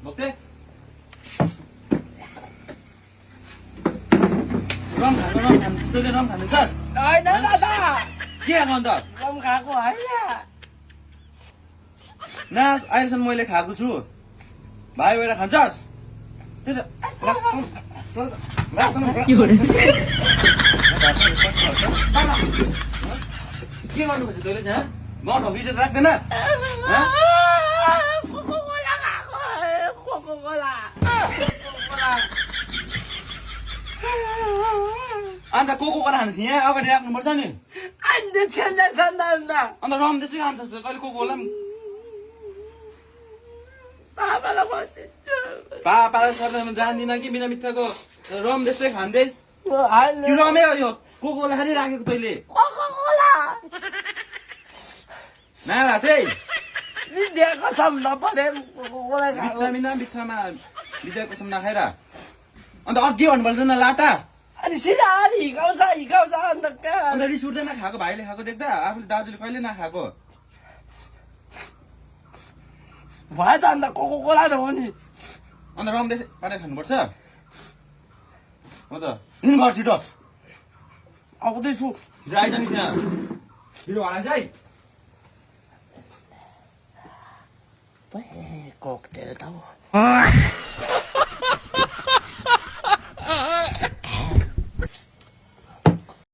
भोक्ते रम खानु त्यस्तोले रम खानु छ होइन दादा के खानु अन्त रम खाएको होइन न अहिलेसम्म मैले खाएको छु भाइ भएर खान्छस् के गर्नुपर्छ तैँले त्यहाँ म ठाउँ इज्जत राख्दैन अन्त को कोला खान्छ यहाँ अगाडि राख्नुपर्छ नि अन्त अन्त रम त्यस्तै खान्छ कहिले को कोला पापालाई सर्दैन जान्दिनँ कि बिना मिठाको रम त्यस्तै खाँदै रमै हो यो को कोला खालि राखेको तैँले नारा त्यही मिठामा बिदा कसम नखाएर अन्त अघि भन्नुपर्छ न लाटा अनि सिधा हिकाउँछ अन्त अन्त रिस उठ्दैन खाएको भाइले खाएको देख्दा आफूले दाजुले कहिले नखाएको भयो त अन्त कोला त हो नि अन्त रम त्यसै पारेर खानुपर्छ हो त घर छिटो आउँदैछु आइज नि त्यहाँ छिटो हराइज है कोक तेल त